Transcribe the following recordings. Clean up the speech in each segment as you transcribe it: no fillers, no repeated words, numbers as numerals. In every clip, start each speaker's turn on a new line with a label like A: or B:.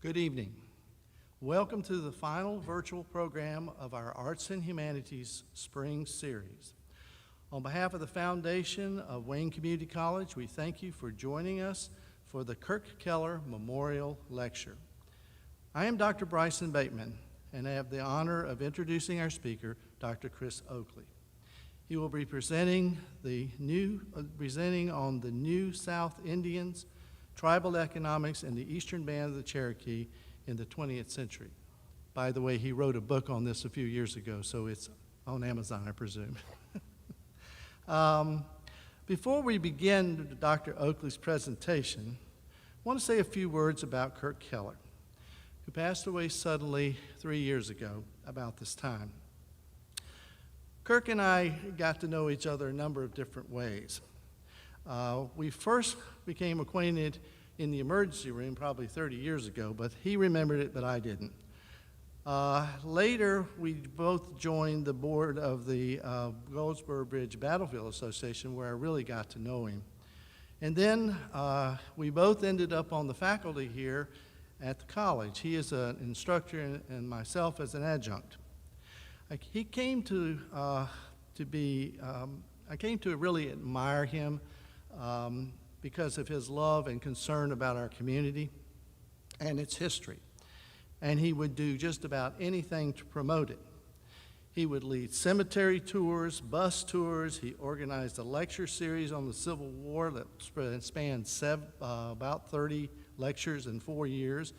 A: Good evening. Welcome to the final virtual program of our Arts and Humanities Spring Series. On behalf of the Foundation of Wayne Community College, we thank you for joining us for the Kirk Keller Memorial Lecture. I am Dr. Bryson Bateman, and I have the honor of introducing our speaker, Dr. Chris Oakley. He will be presenting on the New South Indians, tribal economics, and the Eastern Band of the Cherokee in the 20th century. By the way, he wrote a book on this a few years ago, so it's on Amazon, I presume. Before we begin Dr. Oakley's presentation, I want to say a few words about Kirk Keller, who passed away suddenly 3 years ago about this time. Kirk and I got to know each other a number of different ways. We first became acquainted in the emergency room probably 30 years ago, but he remembered it, but I didn't. Later, we both joined the board of the Goldsboro Bridge Battlefield Association, where I really got to know him. And then we both ended up on the faculty here at the college. He is an instructor and myself as an adjunct. I came to really admire him because of his love and concern about our community and its history. And he would do just about anything to promote it. He would lead cemetery tours, bus tours. He organized a lecture series on the Civil War that spanned about 30 lectures in 4 years.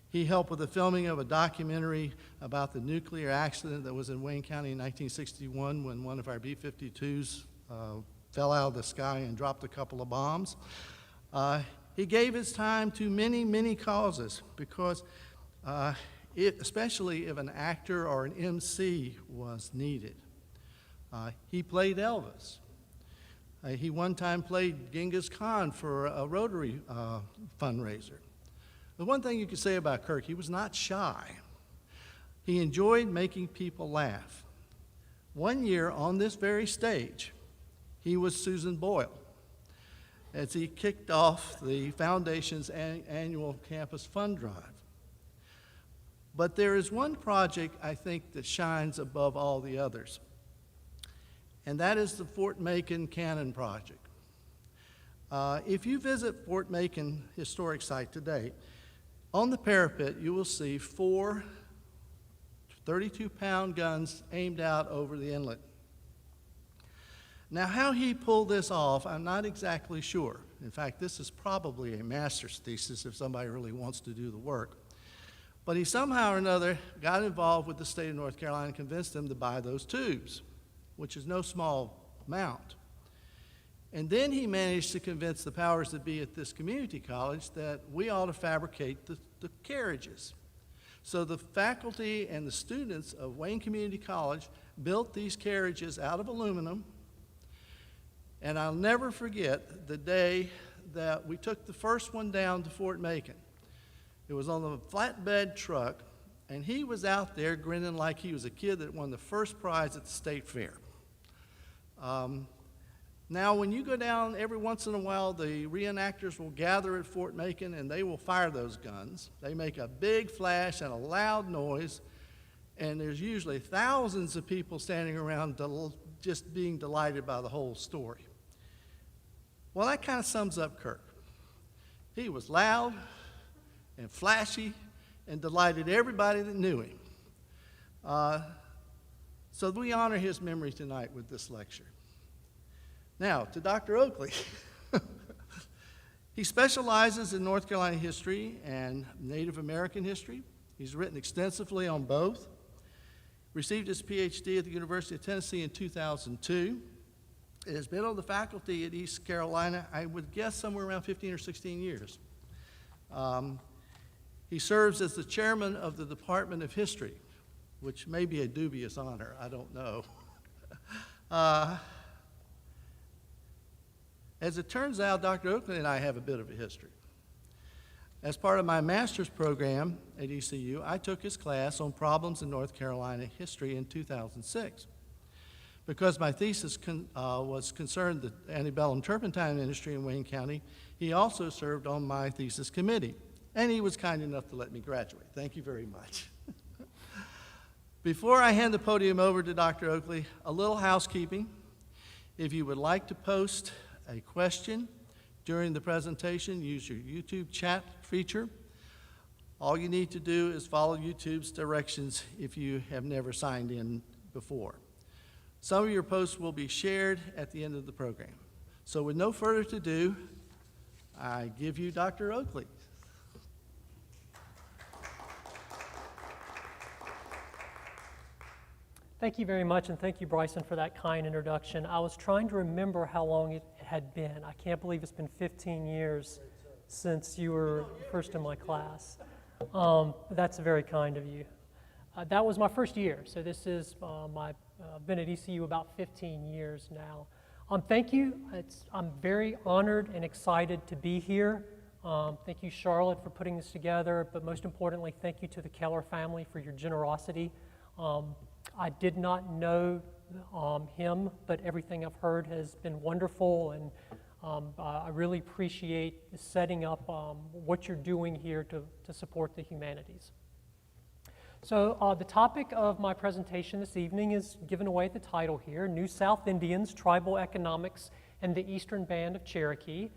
A: He helped with the filming of a documentary about the nuclear accident that was in Wayne County in 1961 when one of our B-52s fell out of the sky and dropped a couple of bombs. He gave his time to many, many causes because especially if an actor or an MC was needed. He played Elvis. He one time played Genghis Khan for a Rotary fundraiser. The one thing you could say about Kirk, he was not shy. He enjoyed making people laugh. One year on this very stage, he was Susan Boyle as he kicked off the Foundation's annual campus fund drive. But there is one project I think that shines above all the others, and that is the Fort Macon Cannon Project. If you visit Fort Macon Historic Site today, on the parapet you will see 4 32-pound guns aimed out over the inlet. Now, how he pulled this off, I'm not exactly sure. In fact, this is probably a master's thesis if somebody really wants to do the work. But he somehow or another got involved with the state of North Carolina and convinced them to buy those tubes, which is no small amount. And then he managed to convince the powers that be at this community college that we ought to fabricate the carriages. So the faculty and the students of Wayne Community College built these carriages out of aluminum. And I'll never forget the day that we took the first one down to Fort Macon. It was on a flatbed truck, and he was out there grinning like he was a kid that won the first prize at the state fair. Now, when you go down, every once in a while, the reenactors will gather at Fort Macon, and they will fire those guns. They make a big flash and a loud noise, and there's usually thousands of people standing around just being delighted by the whole story. Well, that kind of sums up Kirk. He was loud and flashy and delighted everybody that knew him. So we honor his memory tonight with this lecture. Now, to Dr. Oakley. He specializes in North Carolina history and Native American history. He's written extensively on both. Received his Ph.D. at the University of Tennessee in 2002. It has been on the faculty at East Carolina, I would guess somewhere around 15 or 16 years. He serves as the chairman of the Department of History, which may be a dubious honor, I don't know. As it turns out, Dr. Oakley and I have a bit of a history. As part of my master's program at ECU, I took his class on problems in North Carolina history in 2006. Because my thesis was concerned the antebellum turpentine industry in Wayne County, he also served on my thesis committee. and he was kind enough to let me graduate. Thank you very much. Before I hand the podium over to Dr. Oakley, a little housekeeping. If you would like to post a question during the presentation, use your YouTube chat feature. All you need to do is follow YouTube's directions if you have never signed in before. Some of your posts will be shared at the end of the program. So with no further ado, I give you Dr. Oakley.
B: Thank you very much, and thank you, Bryson, for that kind introduction. I was trying to remember how long it had been. I can't believe it's been 15 years since you were first in my class. That's very kind of you. That was my first year, so this is I've been at ECU about 15 years now. Thank you. I'm very honored and excited to be here. Thank you, Charlotte, for putting this together, but most importantly, thank you to the Keller family for your generosity. I did not know him, but everything I've heard has been wonderful, and I really appreciate setting up what you're doing here to support the humanities. So the topic of my presentation this evening is given away at the title here, New South Indians, Tribal Economics, and the Eastern Band of Cherokee.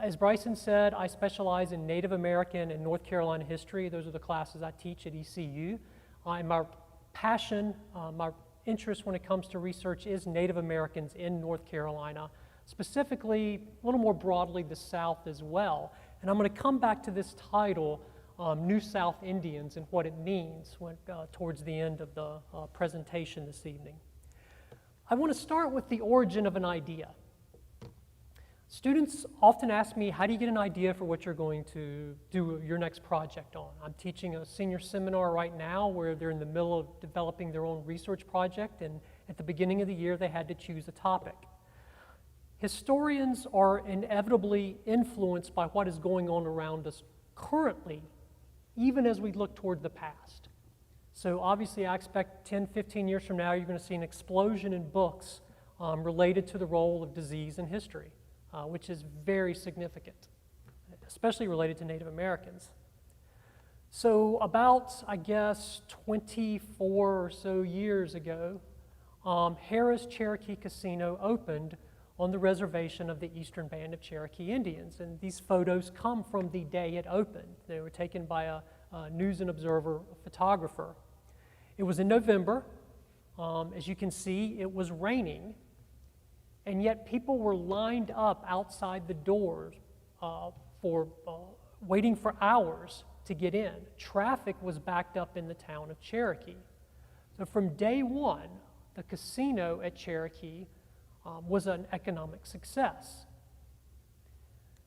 B: As Bryson said, I specialize in Native American and North Carolina history. Those are the classes I teach at ECU. And my passion, my interest when it comes to research is Native Americans in North Carolina, specifically, a little more broadly, the South as well. And I'm going to come back to this title, New South Indians, and what it means towards the end of the presentation this evening. I want to start with the origin of an idea. Students often ask me, how do you get an idea for what you're going to do your next project on? I'm teaching a senior seminar right now where they're in the middle of developing their own research project, and at the beginning of the year they had to choose a topic. Historians are inevitably influenced by what is going on around us currently, even as we look toward the past. So obviously I expect 10, 15 years from now you're going to see an explosion in books related to the role of disease in history. Which is very significant, especially related to Native Americans. So about, I guess, 24 or so years ago, Harrah's Cherokee Casino opened on the reservation of the Eastern Band of Cherokee Indians. And these photos come from the day it opened. They were taken by a News and Observer photographer. It was in November. As you can see, it was raining. And yet people were lined up outside the doors waiting for hours to get in. Traffic was backed up in the town of Cherokee. So from day one, the casino at Cherokee was an economic success.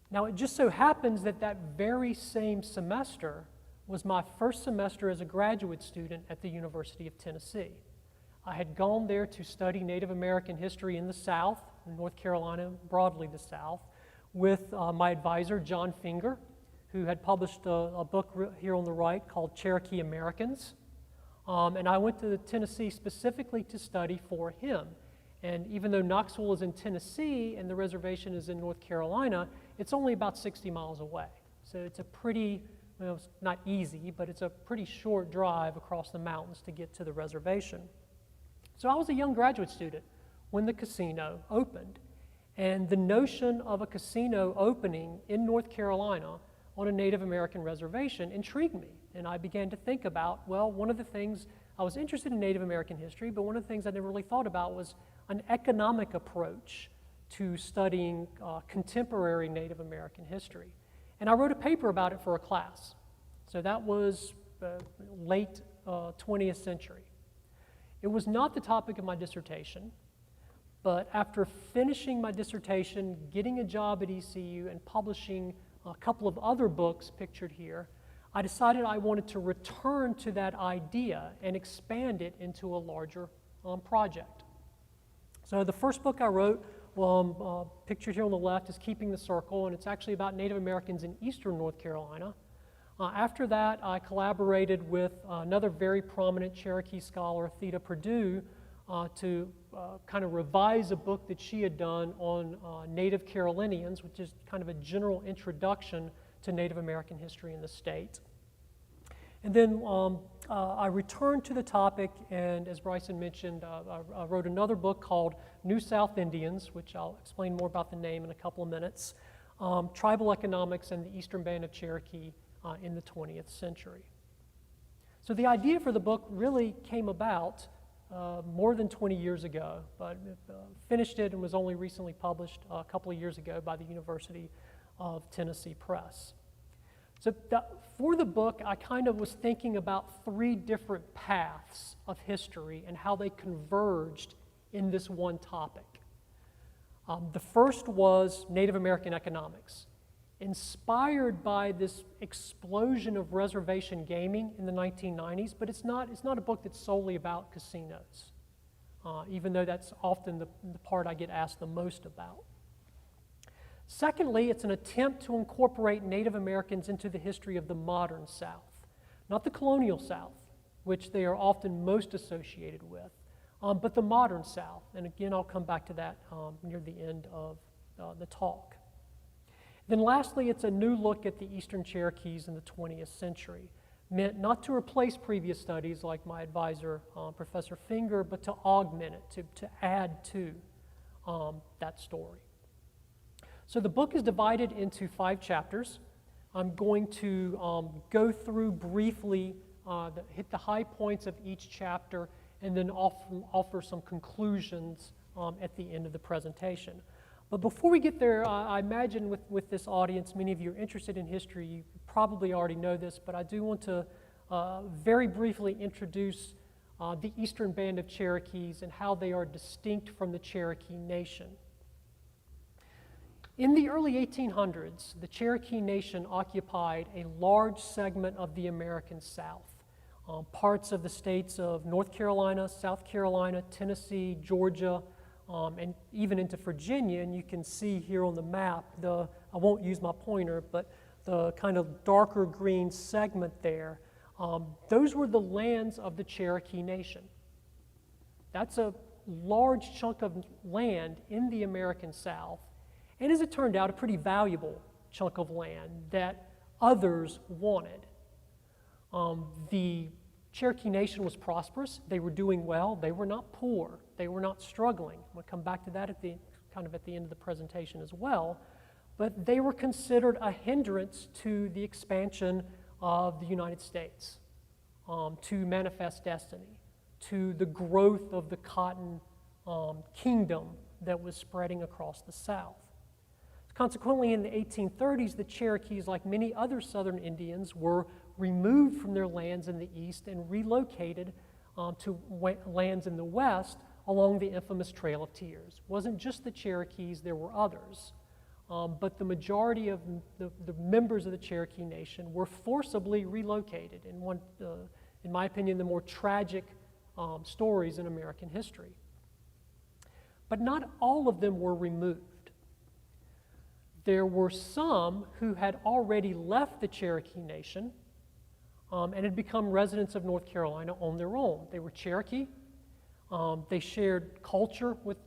B: Now it just so happens that that very same semester was my first semester as a graduate student at the University of Tennessee. I had gone there to study Native American history in the South, in North Carolina, broadly the South, with my advisor, John Finger, who had published a book here on the right called Cherokee Americans. And I went to Tennessee specifically to study for him. And even though Knoxville is in Tennessee and the reservation is in North Carolina, it's only about 60 miles away. So it's a pretty, well, it's not easy, but it's a pretty short drive across the mountains to get to the reservation. So I was a young graduate student when the casino opened. And the notion of a casino opening in North Carolina on a Native American reservation intrigued me. And I began to think about, well, one of the things, I was interested in Native American history, but one of the things I never really thought about was an economic approach to studying contemporary Native American history. And I wrote a paper about it for a class. So that was late 20th century. It was not the topic of my dissertation, but after finishing my dissertation, getting a job at ECU, and publishing a couple of other books pictured here, I decided I wanted to return to that idea and expand it into a larger project. So the first book I wrote, pictured here on the left, is Keeping the Circle, and it's actually about Native Americans in eastern North Carolina. After that, I collaborated with another very prominent Cherokee scholar, Theda Perdue, to kind of revise a book that she had done on Native Carolinians, which is kind of a general introduction to Native American history in the state. And then I returned to the topic, and as Bryson mentioned, I wrote another book called New South Indians, which I'll explain more about the name in a couple of minutes, Tribal Economics and the Eastern Band of Cherokee in the 20th century. So the idea for the book really came about more than 20 years ago, but finished it and was only recently published a couple of years ago by the University of Tennessee Press. So for the book, I kind of was thinking about three different paths of history and how they converged in this one topic. The first was Native American economics, inspired by this explosion of reservation gaming in the 1990s, but it's not a book that's solely about casinos, even though that's often the part I get asked the most about. Secondly, it's an attempt to incorporate Native Americans into the history of the modern South, not the colonial South, which they are often most associated with, but the modern South. And again, I'll come back to that near the end of the talk. Then lastly, it's a new look at the Eastern Cherokees in the 20th century, meant not to replace previous studies like my advisor, Professor Finger, but to augment it, to add to that story. So the book is divided into 5 chapters. I'm going to go through briefly, hit the high points of each chapter, and then offer some conclusions at the end of the presentation. But before we get there, I imagine with this audience, many of you are interested in history. You probably already know this, but I do want to very briefly introduce the Eastern Band of Cherokees and how they are distinct from the Cherokee Nation. In the early 1800s, the Cherokee Nation occupied a large segment of the American South. Parts of the states of North Carolina, South Carolina, Tennessee, Georgia, and even into Virginia. And you can see here on the map, I won't use my pointer, but the kind of darker green segment there, those were the lands of the Cherokee Nation. That's a large chunk of land in the American South, and as it turned out, a pretty valuable chunk of land that others wanted. The Cherokee Nation was prosperous. They were doing well. They were not poor. They were not struggling. We'll come back to that at the end of the presentation as well. But they were considered a hindrance to the expansion of the United States, to manifest destiny, to the growth of the cotton kingdom that was spreading across the South. Consequently, in the 1830s, the Cherokees, like many other Southern Indians, were removed from their lands in the East and relocated to lands in the West along the infamous Trail of Tears. It wasn't just the Cherokees, there were others. But the majority of the members of the Cherokee Nation were forcibly relocated in one, in my opinion, the more tragic stories in American history. But not all of them were removed. There were some who had already left the Cherokee Nation and had become residents of North Carolina on their own. They were Cherokee. They shared culture with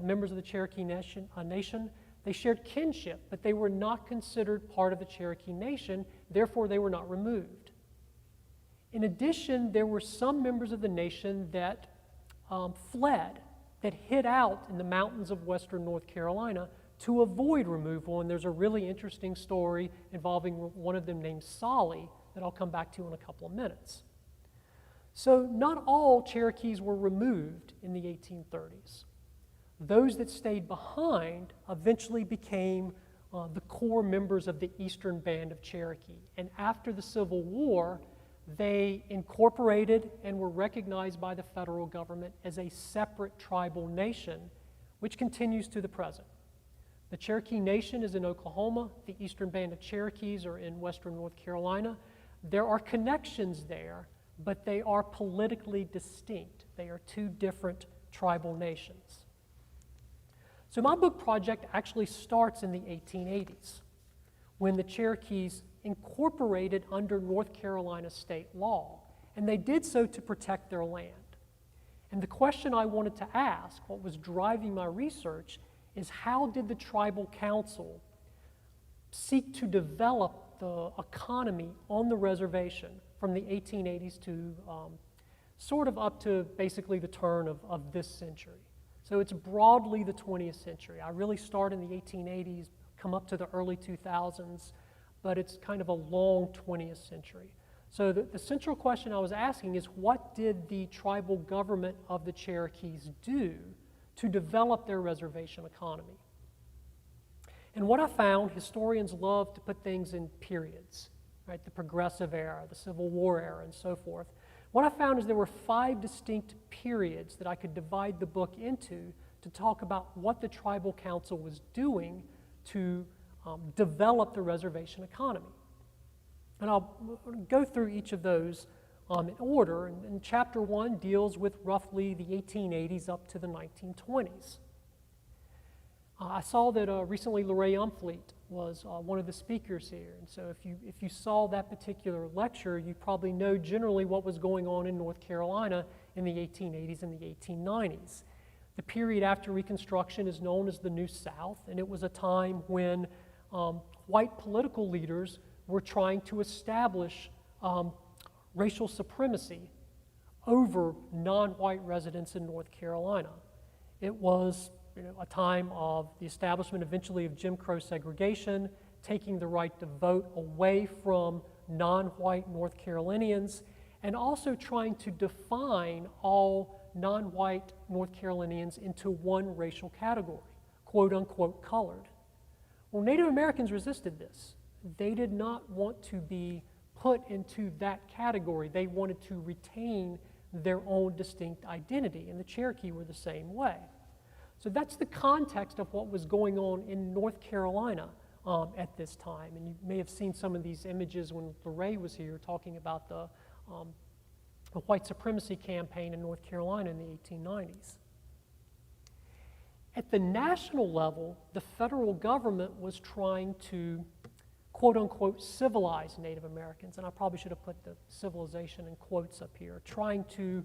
B: members of the Cherokee Nation. They shared kinship, but they were not considered part of the Cherokee Nation, therefore they were not removed. In addition, there were some members of the nation that fled, that hid out in the mountains of western North Carolina to avoid removal, and there's a really interesting story involving one of them named Solly that I'll come back to in a couple of minutes. So not all Cherokees were removed in the 1830s. Those that stayed behind eventually became the core members of the Eastern Band of Cherokee, and after the Civil War, they incorporated and were recognized by the federal government as a separate tribal nation, which continues to the present. The Cherokee Nation is in Oklahoma. The Eastern Band of Cherokees are in western North Carolina. There are connections there, but they are politically distinct. They are two different tribal nations. So my book project actually starts in the 1880s, when the Cherokees incorporated under North Carolina state law, and they did so to protect their land. And the question I wanted to ask, what was driving my research, is how did the tribal council seek to develop the economy on the reservation from the 1880s to sort of up to basically the turn of this century. So it's broadly the 20th century. I really start in the 1880s, come up to the early 2000s, but it's kind of a long 20th century. So the central question I was asking is, what did the tribal government of the Cherokees do to develop their reservation economy? And what I found, historians love to put things in periods, right? The Progressive Era, the Civil War era, and so forth. What I found is there were 5 distinct periods that I could divide the book into to talk about what the Tribal Council was doing to develop the reservation economy. And I'll go through each of those in order. And chapter 1 deals with roughly the 1880s up to the 1920s. I saw that recently Lorraine Umfleet was one of the speakers here. And so if you saw that particular lecture, you probably know generally what was going on in North Carolina in the 1880s and the 1890s. The period after Reconstruction is known as the New South, and it was a time when white political leaders were trying to establish racial supremacy over non-white residents in North Carolina. It was a time of the establishment eventually of Jim Crow segregation, taking the right to vote away from non-white North Carolinians, and also trying to define all non-white North Carolinians into one racial category, quote unquote colored. Well, Native Americans resisted this. They did not want to be put into that category. They wanted to retain their own distinct identity, and the Cherokee were the same way. So that's the context of what was going on in North Carolina at this time. And you may have seen some of these images when Lorraine was here talking about the white supremacy campaign in North Carolina in the 1890s. At the national level, the federal government was trying to, quote unquote, civilize Native Americans. And I probably should have put the civilization in quotes up here, trying to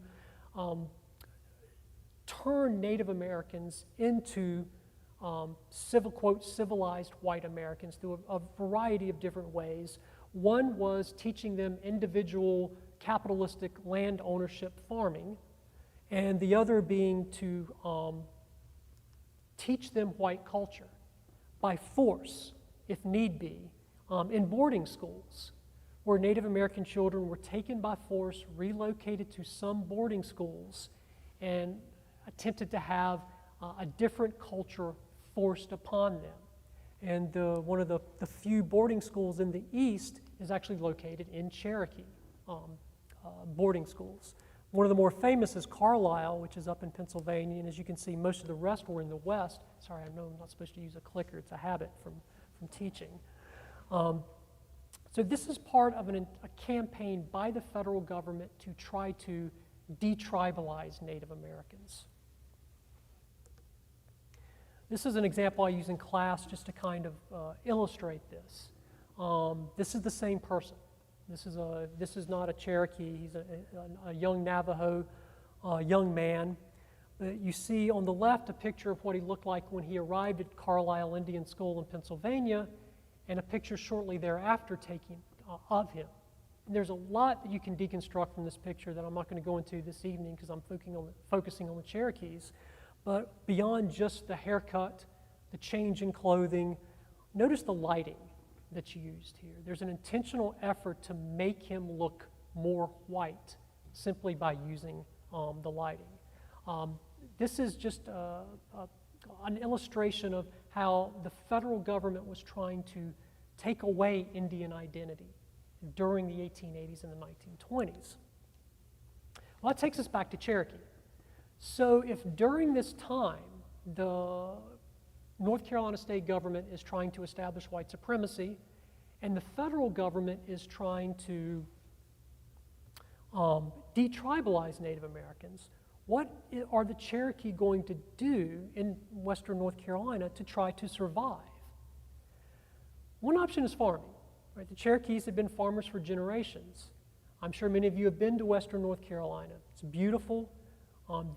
B: turn Native Americans into quote, civilized white Americans through a variety of different ways. One was teaching them individual capitalistic land ownership farming, and the other being to teach them white culture by force, if need be, in boarding schools, where Native American children were taken by force, relocated to some boarding schools, and attempted to have a different culture forced upon them. And one of the few boarding schools in the East is actually located in Cherokee boarding schools. One of the more famous is Carlisle, which is up in Pennsylvania, and as you can see, most of the rest were in the West. Sorry, I know I'm not supposed to use a clicker. It's a habit from teaching. So this is part of a campaign by the federal government to try to detribalize Native Americans. This is an example I use in class just to kind of illustrate this. This is the same person. This is not a Cherokee. He's a young Navajo young man. You see on the left a picture of what he looked like when he arrived at Carlisle Indian School in Pennsylvania, and a picture shortly thereafter taken of him. And there's a lot that you can deconstruct from this picture that I'm not going to go into this evening because I'm focusing on the Cherokees. But beyond just the haircut, the change in clothing, notice the lighting that's used here. There's an intentional effort to make him look more white simply by using the lighting. This is just an illustration of how the federal government was trying to take away Indian identity during the 1880s and the 1920s. Well, that takes us back to Cherokee. So if during this time the North Carolina state government is trying to establish white supremacy and the federal government is trying to detribalize Native Americans, what are the Cherokee going to do in western North Carolina to try to survive? One option is farming. Right? The Cherokees have been farmers for generations. I'm sure many of you have been to western North Carolina. It's beautiful.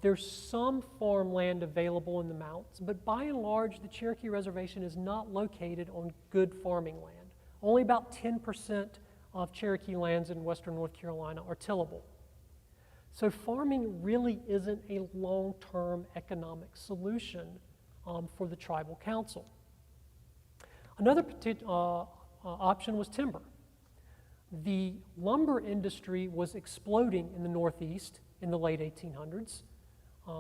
B: There's some farmland available in the mountains, but by and large, the Cherokee Reservation is not located on good farming land. Only about 10% of Cherokee lands in western North Carolina are tillable. So farming really isn't a long-term economic solution for the tribal council. Another option was timber. The lumber industry was exploding in the Northeast in the late 1800s.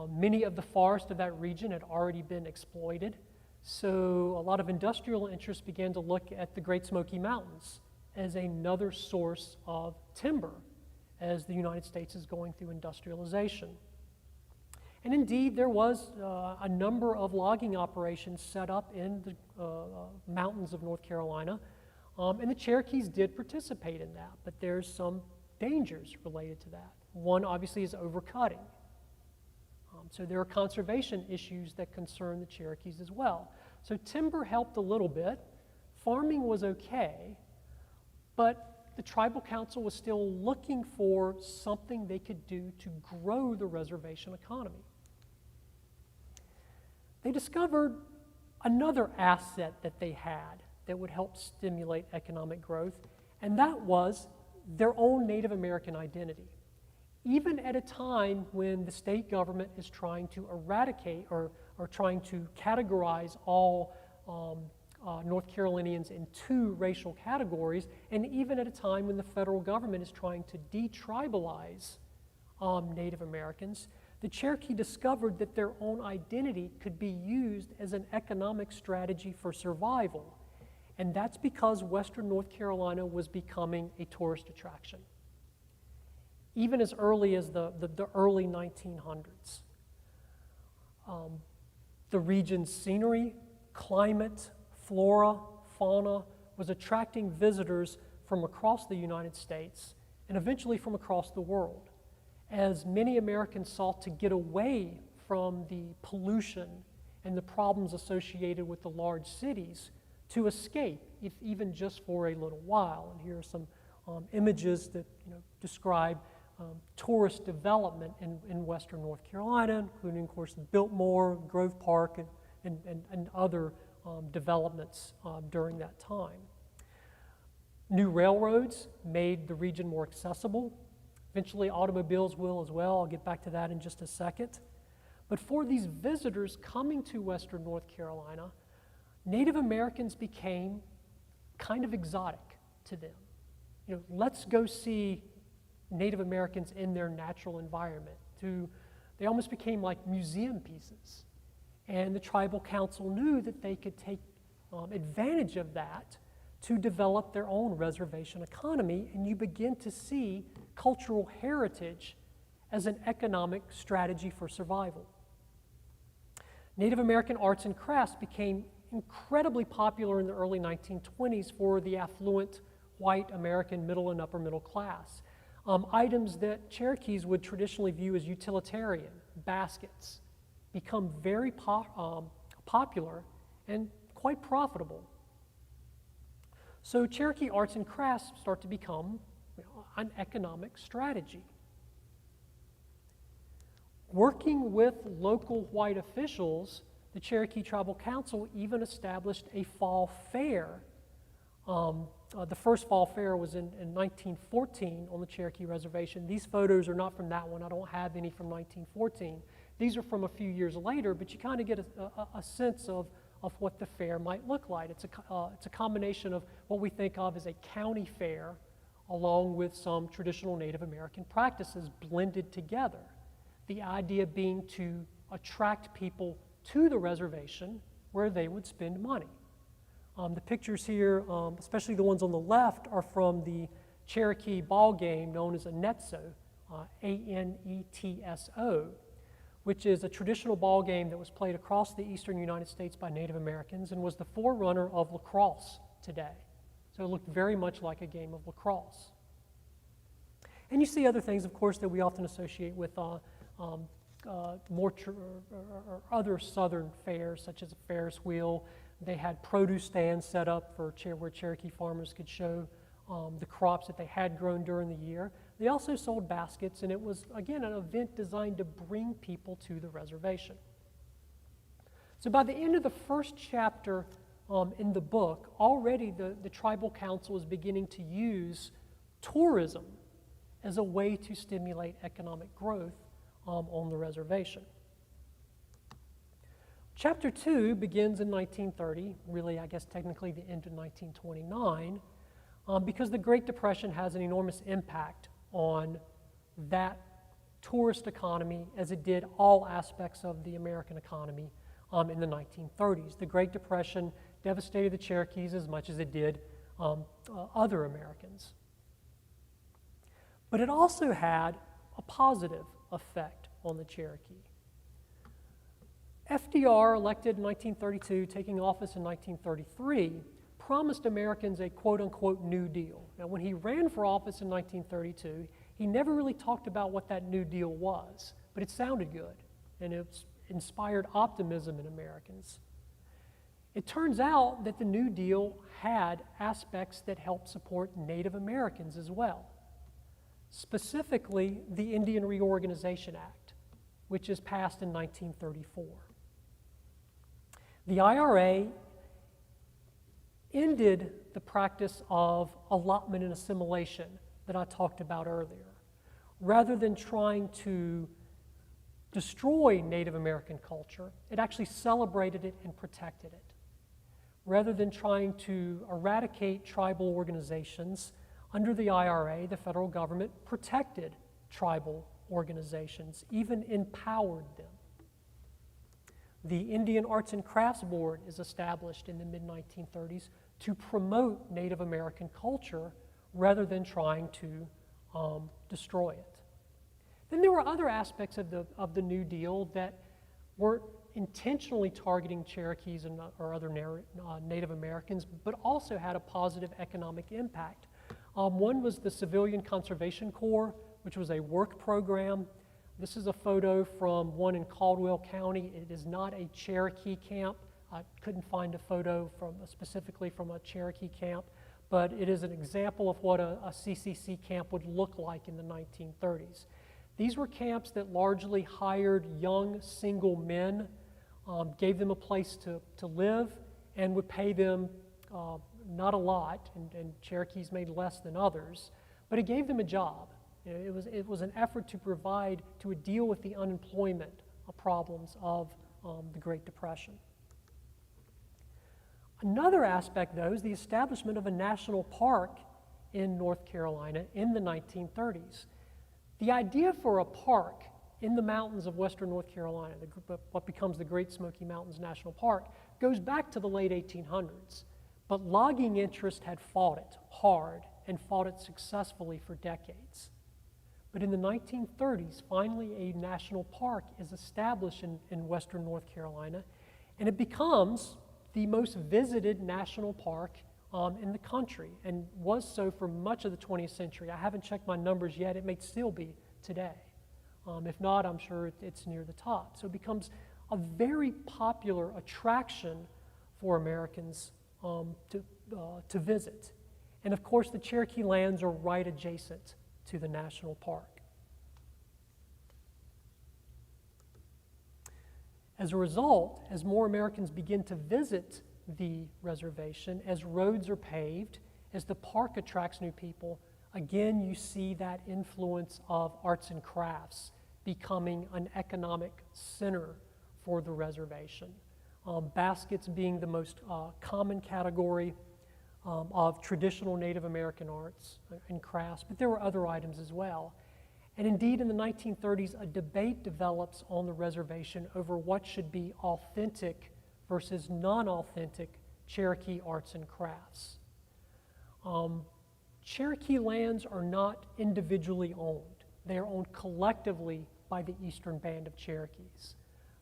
B: Many of the forests of that region had already been exploited, so a lot of industrial interests began to look at the Great Smoky Mountains as another source of timber as the United States is going through industrialization. And indeed, there was a number of logging operations set up in the mountains of North Carolina, and the Cherokees did participate in that, but there's some dangers related to that. One, obviously, is overcutting. So there are conservation issues that concern the Cherokees as well. So timber helped a little bit. Farming was okay, but the tribal council was still looking for something they could do to grow the reservation economy. They discovered another asset that they had that would help stimulate economic growth, and that was their own Native American identity. Even at a time when the state government is trying to eradicate or trying to categorize all North Carolinians in two racial categories, and even at a time when the federal government is trying to detribalize Native Americans, the Cherokee discovered that their own identity could be used as an economic strategy for survival. And that's because Western North Carolina was becoming a tourist attraction, even as early as the early 1900s. The region's scenery, climate, flora, fauna was attracting visitors from across the United States and eventually from across the world, as many Americans sought to get away from the pollution and the problems associated with the large cities to escape, if even just for a little while. And here are some images that describe tourist development in western North Carolina, including, of course, Biltmore, Grove Park, and other developments during that time. New railroads made the region more accessible. Eventually, automobiles will as well. I'll get back to that in just a second. But for these visitors coming to western North Carolina, Native Americans became kind of exotic to them. Let's go see Native Americans in their natural environment. They almost became like museum pieces. And the tribal council knew that they could take advantage of that to develop their own reservation economy, and you begin to see cultural heritage as an economic strategy for survival. Native American arts and crafts became incredibly popular in the early 1920s for the affluent white American middle and upper middle class. Items that Cherokees would traditionally view as utilitarian, baskets, become very popular and quite profitable. So Cherokee arts and crafts start to become an economic strategy. Working with local white officials, the Cherokee Tribal Council even established a fall fair. The first fall fair was in 1914 on the Cherokee Reservation. These photos are not from that one. I don't have any from 1914. These are from a few years later, but you kind of get a sense of what the fair might look like. It's a combination of what we think of as a county fair along with some traditional Native American practices blended together. The idea being to attract people to the reservation where they would spend money. The pictures here, especially the ones on the left, are from the Cherokee ball game known as a netso, A-N-E-T-S-O, which is a traditional ball game that was played across the eastern United States by Native Americans and was the forerunner of lacrosse today. So it looked very much like a game of lacrosse. And you see other things, of course, that we often associate with other southern fairs, such as a Ferris wheel. They had produce stands set up for where Cherokee farmers could show the crops that they had grown during the year. They also sold baskets, and it was, again, an event designed to bring people to the reservation. So by the end of the first chapter in the book, already the tribal council is beginning to use tourism as a way to stimulate economic growth on the reservation. Chapter 2 begins in 1930, really, I guess, technically the end of 1929, because the Great Depression has an enormous impact on that tourist economy as it did all aspects of the American economy in the 1930s. The Great Depression devastated the Cherokees as much as it did other Americans. But it also had a positive effect on the Cherokee. FDR, elected in 1932, taking office in 1933, promised Americans a quote-unquote New Deal. Now, when he ran for office in 1932, he never really talked about what that New Deal was, but it sounded good, and it inspired optimism in Americans. It turns out that the New Deal had aspects that helped support Native Americans as well, specifically the Indian Reorganization Act, which is passed in 1934. The IRA ended the practice of allotment and assimilation that I talked about earlier. Rather than trying to destroy Native American culture, it actually celebrated it and protected it. Rather than trying to eradicate tribal organizations, under the IRA, the federal government protected tribal organizations, even empowered them. The Indian Arts and Crafts Board is established in the mid-1930s to promote Native American culture rather than trying to destroy it. Then there were other aspects of the New Deal that weren't intentionally targeting Cherokees or other Native Americans, but also had a positive economic impact. One was the Civilian Conservation Corps, which was a work program. This is a photo from one in Caldwell County. It is not a Cherokee camp. I couldn't find a photo specifically from a Cherokee camp, but it is an example of what a CCC camp would look like in the 1930s. These were camps that largely hired young single men, gave them a place to live, and would pay them not a lot, and Cherokees made less than others, but it gave them a job. It was an effort to deal with the unemployment problems of the Great Depression. Another aspect, though, is the establishment of a national park in North Carolina in the 1930s. The idea for a park in the mountains of western North Carolina, what becomes the Great Smoky Mountains National Park, goes back to the late 1800s. But logging interest had fought it hard and fought it successfully for decades. But in the 1930s, finally a national park is established in western North Carolina, and it becomes the most visited national park in the country, and was so for much of the 20th century. I haven't checked my numbers yet. It may still be today. If not, I'm sure it's near the top. So it becomes a very popular attraction for Americans to visit. And of course, the Cherokee lands are right adjacent to the national park. As a result, as more Americans begin to visit the reservation, as roads are paved, as the park attracts new people, again you see that influence of arts and crafts becoming an economic center for the reservation. Baskets being the most common category of traditional Native American arts and crafts, but there were other items as well. And indeed, in the 1930s, a debate develops on the reservation over what should be authentic versus non-authentic Cherokee arts and crafts. Cherokee lands are not individually owned. They are owned collectively by the Eastern Band of Cherokees.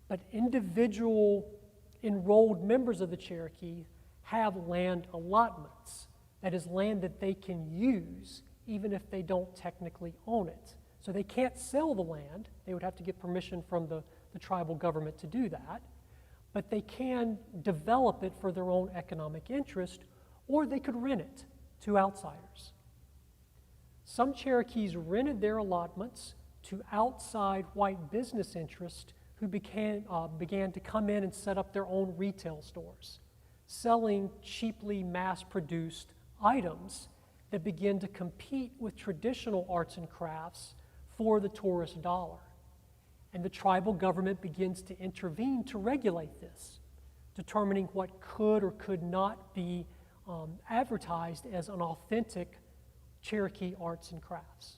B: But individual enrolled members of the Cherokee have land allotments. That is land that they can use even if they don't technically own it. So they can't sell the land. They would have to get permission from the tribal government to do that. But they can develop it for their own economic interest, or they could rent it to outsiders. Some Cherokees rented their allotments to outside white business interests who began to come in and set up their own retail stores, selling cheaply mass-produced items that begin to compete with traditional arts and crafts for the tourist dollar. And the tribal government begins to intervene to regulate this, determining what could or could not be advertised as an authentic Cherokee arts and crafts.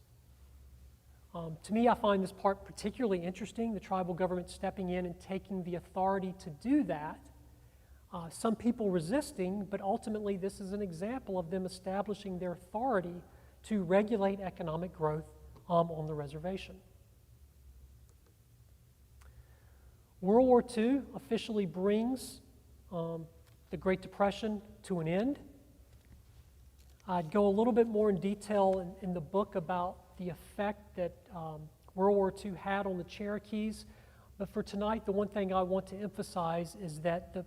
B: To me, I find this part particularly interesting, the tribal government stepping in and taking the authority to do that. Some people resisting, but ultimately this is an example of them establishing their authority to regulate economic growth on the reservation. World War II officially brings the Great Depression to an end. I'd go a little bit more in detail in the book about the effect that World War II had on the Cherokees, but for tonight, the one thing I want to emphasize is that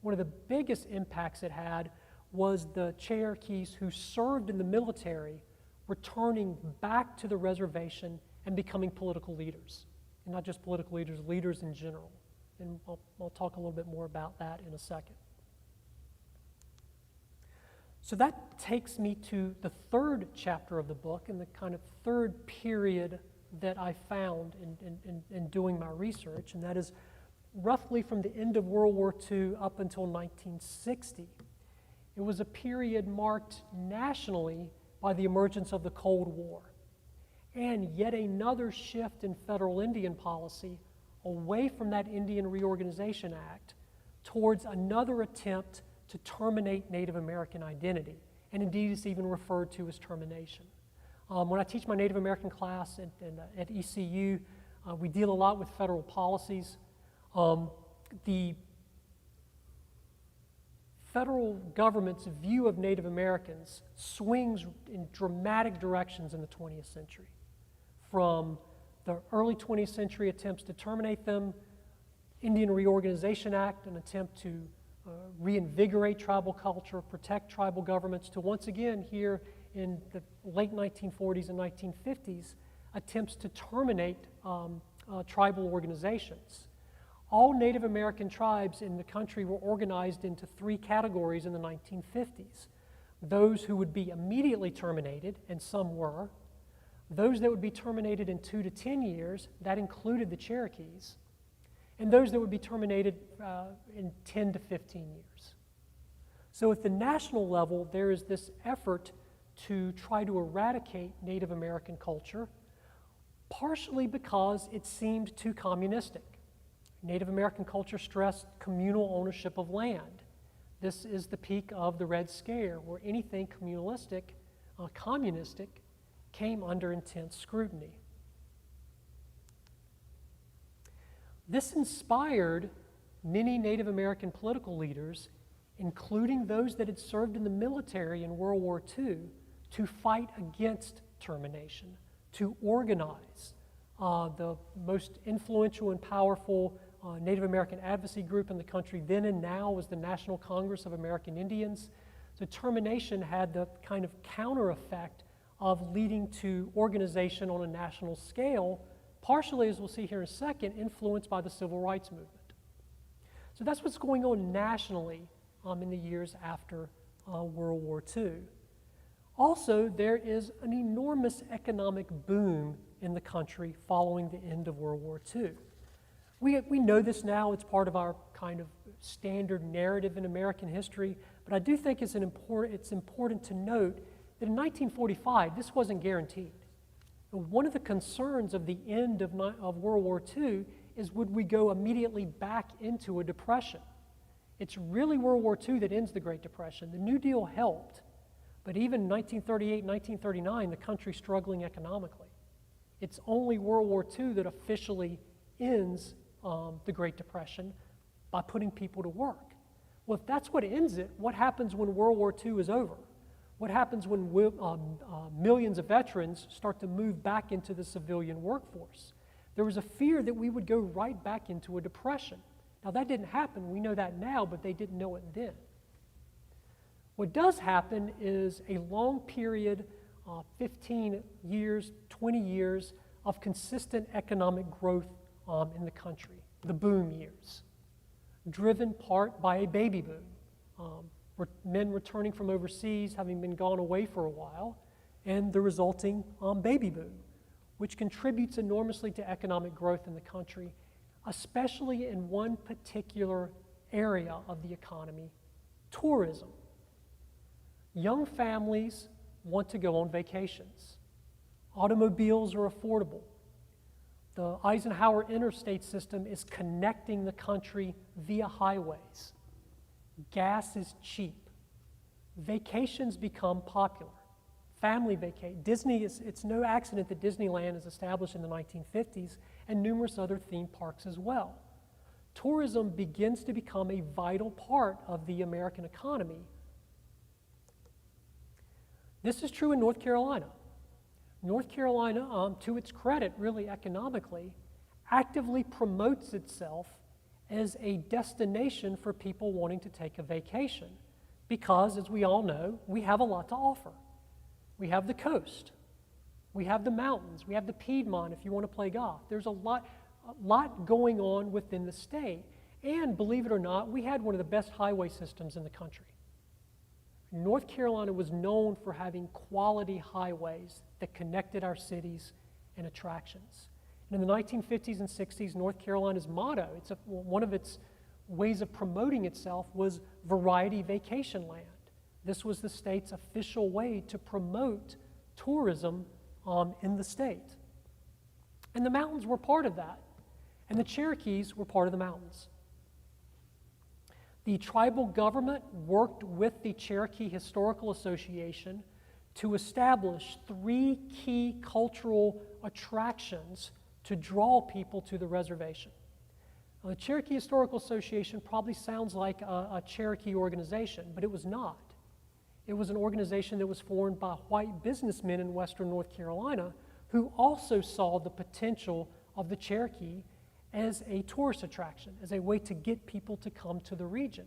B: one of the biggest impacts it had was the Cherokees who served in the military returning back to the reservation and becoming political leaders. And not just political leaders, leaders in general. And I'll talk a little bit more about that in a second. So that takes me to the third chapter of the book and the kind of third period that I found in doing my research, and that is roughly from the end of World War II up until 1960. It was a period marked nationally by the emergence of the Cold War and yet another shift in federal Indian policy away from that Indian Reorganization Act towards another attempt to terminate Native American identity. And indeed, it's even referred to as termination. When I teach my Native American class at ECU, we deal a lot with federal policies. The federal government's view of Native Americans swings in dramatic directions in the 20th century. From the early 20th century attempts to terminate them, Indian Reorganization Act, an attempt to reinvigorate tribal culture, protect tribal governments, to once again here in the late 1940s and 1950s, attempts to terminate tribal organizations. All Native American tribes in the country were organized into three categories in the 1950s. Those who would be immediately terminated, and some were. Those that would be terminated in 2 to 10 years, that included the Cherokees. And those that would be terminated in 10 to 15 years. So at the national level, there is this effort to try to eradicate Native American culture, partially because it seemed too communistic. Native American culture stressed communal ownership of land. This is the peak of the Red Scare, where anything communalistic, communistic, came under intense scrutiny. This inspired many Native American political leaders, including those that had served in the military in World War II, to fight against termination, to organize. The most influential and powerful Native American advocacy group in the country then and now was the National Congress of American Indians. So termination had the kind of counter effect of leading to organization on a national scale, partially, as we'll see here in a second, influenced by the civil rights movement. So that's what's going on nationally in the years after World War II. Also, there is an enormous economic boom in the country following the end of World War II. We know this now, it's part of our kind of standard narrative in American history, but I do think it's important to note that in 1945, this wasn't guaranteed. One of the concerns of the end of World War II is, would we go immediately back into a depression? It's really World War II that ends the Great Depression. The New Deal helped, but even 1938, 1939, the country's struggling economically. It's only World War II that officially ends the Great Depression by putting people to work. Well, if that's what ends it, what happens when World War II is over? What happens when millions of veterans start to move back into the civilian workforce? There was a fear that we would go right back into a depression. Now, that didn't happen. We know that now, but they didn't know it then. What does happen is a long period, 15 years, 20 years of consistent economic growth in the country, the boom years, driven part by a baby boom, men returning from overseas, having been gone away for a while, and the resulting baby boom, which contributes enormously to economic growth in the country, especially in one particular area of the economy, tourism. Young families want to go on vacations. Automobiles are affordable. The Eisenhower interstate system is connecting the country via highways. Gas is cheap. Vacations become popular. Family vacation. It's no accident that Disneyland is established in the 1950s and numerous other theme parks as well. Tourism begins to become a vital part of the American economy. This is true in North Carolina. North Carolina, to its credit, really economically, actively promotes itself as a destination for people wanting to take a vacation because, as we all know, we have a lot to offer. We have the coast. We have the mountains. We have the Piedmont if you want to play golf. There's a lot going on within the state. And believe it or not, we had one of the best highway systems in the country. North Carolina was known for having quality highways that connected our cities and attractions. And in the 1950s and 60s, North Carolina's motto, one of its ways of promoting itself was Variety Vacation Land. This was the state's official way to promote tourism in the state. And the mountains were part of that. And the Cherokees were part of the mountains. The tribal government worked with the Cherokee Historical Association to establish 3 key cultural attractions to draw people to the reservation. The Cherokee Historical Association probably sounds like a Cherokee organization, but it was not. It was an organization that was formed by white businessmen in western North Carolina who also saw the potential of the Cherokee as a tourist attraction, as a way to get people to come to the region.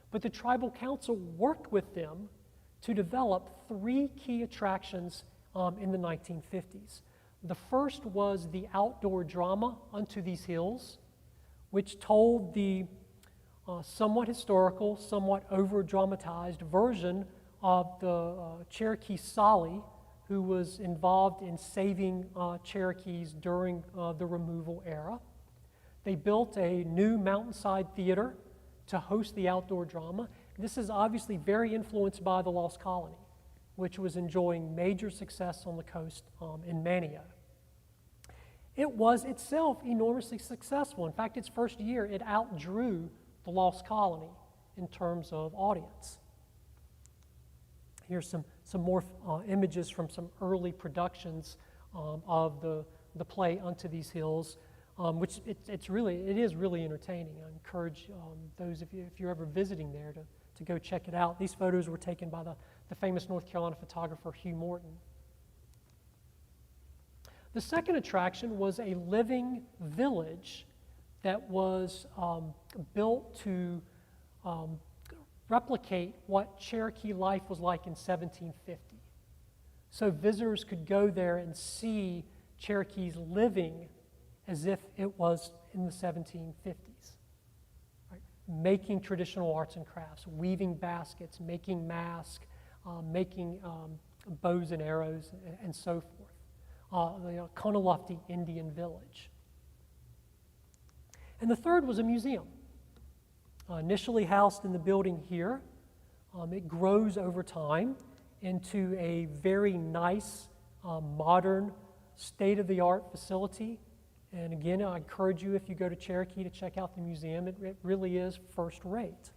B: But the tribal council worked with them to develop 3 key attractions in the 1950s. The first was the outdoor drama Unto These Hills, which told the somewhat historical, somewhat over-dramatized version of the Cherokee Solly, who was involved in saving Cherokees during the removal era. They built a new mountainside theater to host the outdoor drama. This is obviously very influenced by the Lost Colony, which was enjoying major success on the coast in Mania. It was itself enormously successful. In fact, its first year, it outdrew the Lost Colony in terms of audience. Here's some more images from some early productions of the play Unto These Hills, which it is really entertaining. I encourage those if you're ever visiting there to go check it out. These photos were taken by the famous North Carolina photographer Hugh Morton. The second attraction was a living village that was built to replicate what Cherokee life was like in 1750. So visitors could go there and see Cherokees living as if it was in the 1750s. Right? Making traditional arts and crafts, weaving baskets, making masks, making bows and arrows, and so forth. The Conaluftee Indian Village. And the third was a museum. Initially housed in the building here, it grows over time into a very nice, modern, state-of-the-art facility. And again, I encourage you, if you go to Cherokee, to check out the museum. It really is first rate.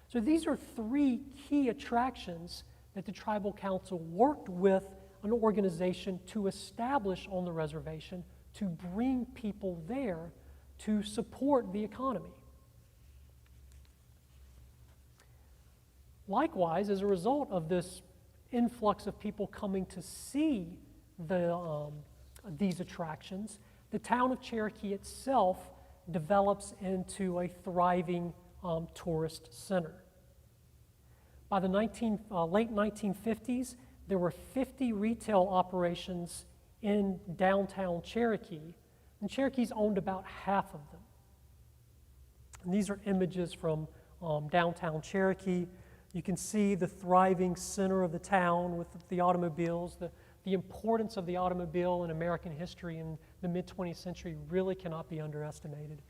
B: So these are 3 key attractions that the Tribal Council worked with an organization to establish on the reservation to bring people there to support the economy. Likewise, as a result of this influx of people coming to see these attractions, the town of Cherokee itself develops into a thriving tourist center. By the late 1950s, there were 50 retail operations in downtown Cherokee, and Cherokee's owned about half of them. And these are images from downtown Cherokee. You can see the thriving center of the town with the automobiles. The importance of the automobile in American history in the mid-20th century really cannot be underestimated.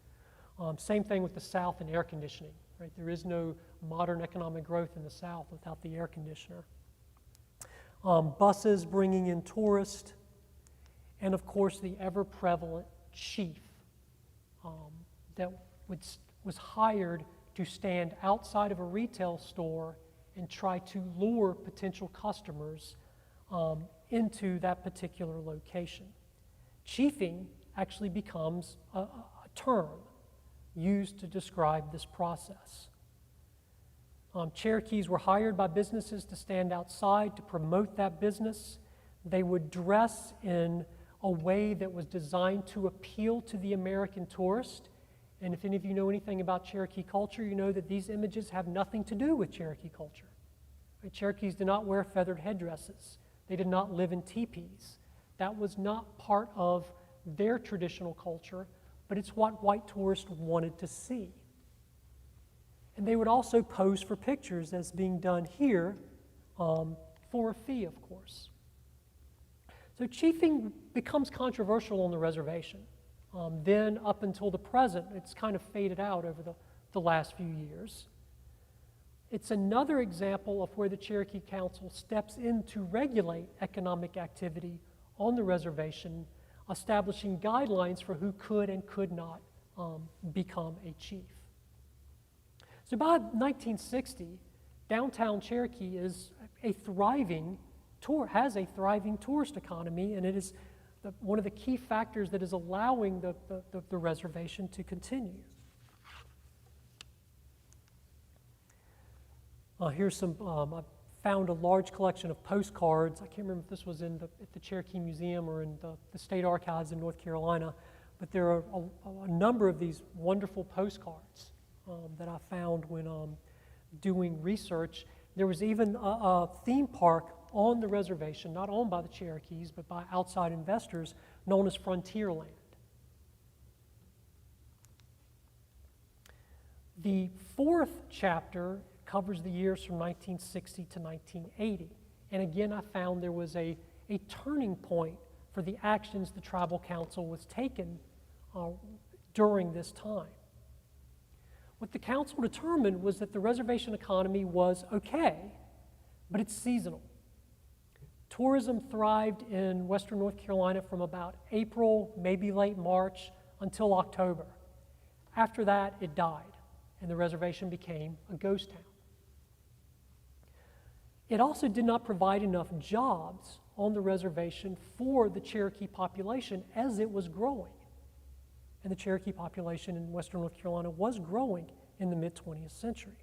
B: Same thing with the South and air conditioning. Right? There is no modern economic growth in the South without the air conditioner. Buses bringing in tourists, and of course the ever-prevalent chief that was hired to stand outside of a retail store and try to lure potential customers into that particular location. Chiefing actually becomes a term used to describe this process. Cherokees were hired by businesses to stand outside to promote that business. They would dress in a way that was designed to appeal to the American tourist. And if any of you know anything about Cherokee culture, you know that these images have nothing to do with Cherokee culture. Right? Cherokees did not wear feathered headdresses. They did not live in teepees. That was not part of their traditional culture, but it's what white tourists wanted to see. And they would also pose for pictures, as being done here, for a fee, of course. So chiefing becomes controversial on the reservation. Then up until the present, it's kind of faded out over the last few years. It's another example of where the Cherokee Council steps in to regulate economic activity on the reservation, establishing guidelines for who could and could not become a chief. So by 1960, downtown Cherokee is has a thriving tourist economy, and it is one of the key factors that is allowing the reservation to continue. Here's some, I found a large collection of postcards. I can't remember if this was at the Cherokee Museum or in the State Archives in North Carolina, but there are a number of these wonderful postcards that I found when doing research. There was even a theme park on the reservation, not owned by the Cherokees, but by outside investors, known as Frontierland. The fourth chapter covers the years from 1960 to 1980. And again, I found there was a turning point for the actions the Tribal Council was taking during this time. What the council determined was that the reservation economy was okay, but it's seasonal. Tourism thrived in Western North Carolina from about April, maybe late March, until October. After that, it died, and the reservation became a ghost town. It also did not provide enough jobs on the reservation for the Cherokee population as it was growing. And the Cherokee population in Western North Carolina was growing in the mid-20th century.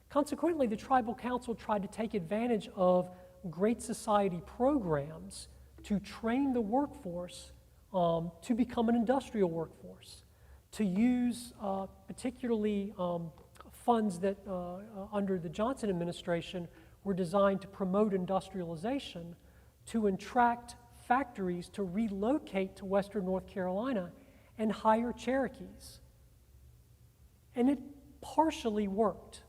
B: Consequently, the Tribal Council tried to take advantage of Great Society programs to train the workforce to become an industrial workforce, to use particularly funds that under the Johnson administration were designed to promote industrialization, to attract factories to relocate to Western North Carolina and hire Cherokees. And it partially worked.